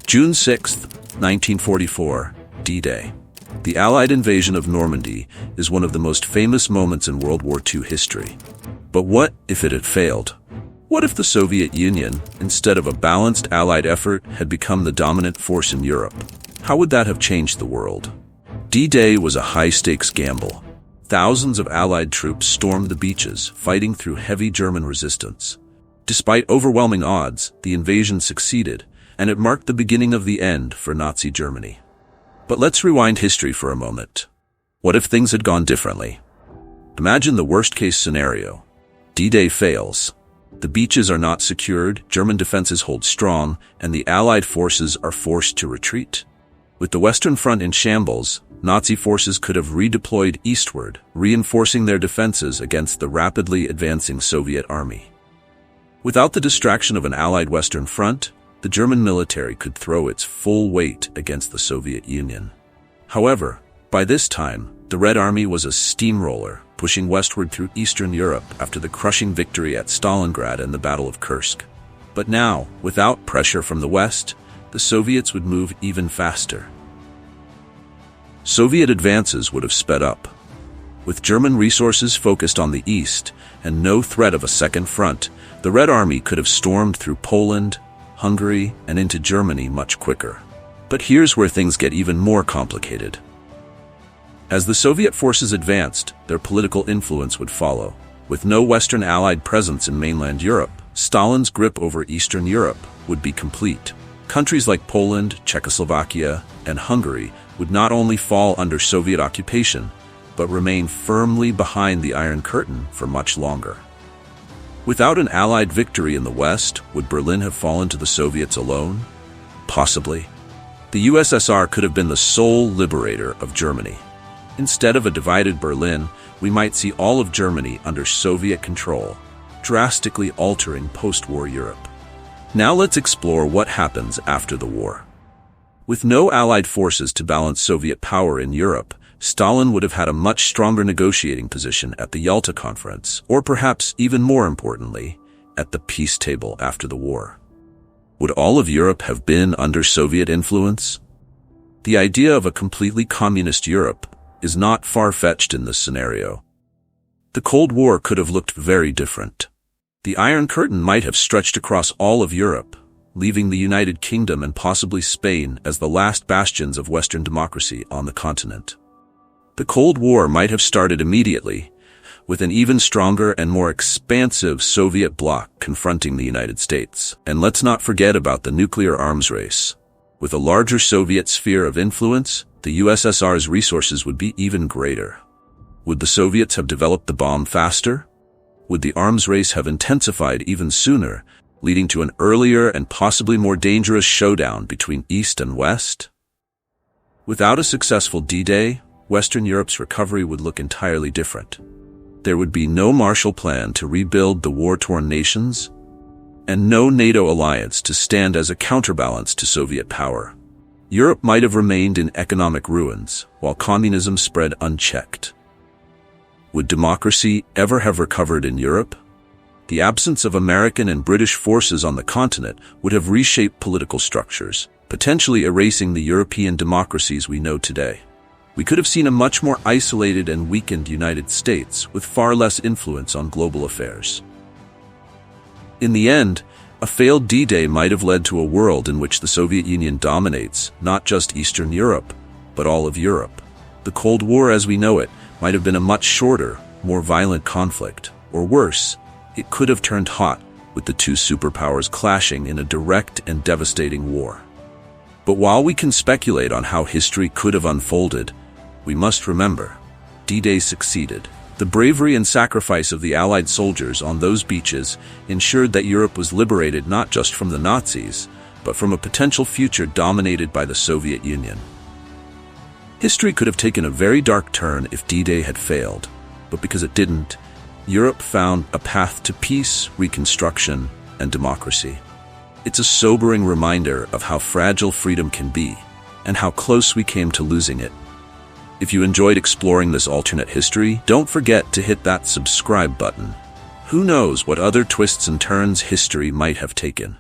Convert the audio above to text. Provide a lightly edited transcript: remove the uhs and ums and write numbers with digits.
June 6, 1944, D-Day. The Allied invasion of Normandy is one of the most famous moments in World War II history. But what if it had failed? What if the Soviet Union, instead of a balanced Allied effort, had become the dominant force in Europe? How would that have changed the world? D-Day was a high-stakes gamble. Thousands of Allied troops stormed the beaches, fighting through heavy German resistance. Despite overwhelming odds, the invasion succeeded, and it marked the beginning of the end for Nazi Germany. But let's rewind history for a moment. What if things had gone differently? Imagine the worst-case scenario. D-Day fails. The beaches are not secured, German defenses hold strong, and the Allied forces are forced to retreat. With the Western Front in shambles, Nazi forces could have redeployed eastward, reinforcing their defenses against the rapidly advancing Soviet army. Without the distraction of an Allied Western Front, the German military could throw its full weight against the Soviet Union. However, by this time, the Red Army was a steamroller, pushing westward through Eastern Europe after the crushing victory at Stalingrad and the Battle of Kursk. But now, without pressure from the West, the Soviets would move even faster. Soviet advances would have sped up. With German resources focused on the east and no threat of a second front, the Red Army could have stormed through Poland, Hungary, and into Germany much quicker. But here's where things get even more complicated. As the Soviet forces advanced, their political influence would follow. With no Western Allied presence in mainland Europe, Stalin's grip over Eastern Europe would be complete. Countries like Poland, Czechoslovakia, and Hungary would not only fall under Soviet occupation, but remain firmly behind the Iron Curtain for much longer. Without an Allied victory in the West, would Berlin have fallen to the Soviets alone? Possibly. The USSR could have been the sole liberator of Germany. Instead of a divided Berlin, we might see all of Germany under Soviet control, drastically altering post-war Europe. Now let's explore what happens after the war. With no Allied forces to balance Soviet power in Europe, Stalin would have had a much stronger negotiating position at the Yalta Conference, or perhaps even more importantly, at the peace table after the war. Would all of Europe have been under Soviet influence? The idea of a completely communist Europe is not far-fetched in this scenario. The Cold War could have looked very different. The Iron Curtain might have stretched across all of Europe, leaving the United Kingdom and possibly Spain as the last bastions of Western democracy on the continent. The Cold War might have started immediately, with an even stronger and more expansive Soviet bloc confronting the United States. And let's not forget about the nuclear arms race. With a larger Soviet sphere of influence, the USSR's resources would be even greater. Would the Soviets have developed the bomb faster? Would the arms race have intensified even sooner, leading to an earlier and possibly more dangerous showdown between East and West? Without a successful D-Day, Western Europe's recovery would look entirely different. There would be no Marshall Plan to rebuild the war-torn nations, and no NATO alliance to stand as a counterbalance to Soviet power. Europe might have remained in economic ruins, while communism spread unchecked. Would democracy ever have recovered in Europe? The absence of American and British forces on the continent would have reshaped political structures, potentially erasing the European democracies we know today. We could have seen a much more isolated and weakened United States with far less influence on global affairs. In the end, a failed D-Day might have led to a world in which the Soviet Union dominates not just Eastern Europe, but all of Europe. The Cold War as we know it might have been a much shorter, more violent conflict, or worse, it could have turned hot, with the two superpowers clashing in a direct and devastating war. But while we can speculate on how history could have unfolded, we must remember, D-Day succeeded. The bravery and sacrifice of the Allied soldiers on those beaches ensured that Europe was liberated not just from the Nazis, but from a potential future dominated by the Soviet Union. History could have taken a very dark turn if D-Day had failed, but because it didn't, Europe found a path to peace, reconstruction, and democracy. It's a sobering reminder of how fragile freedom can be, and how close we came to losing it. If you enjoyed exploring this alternate history, don't forget to hit that subscribe button. Who knows what other twists and turns history might have taken.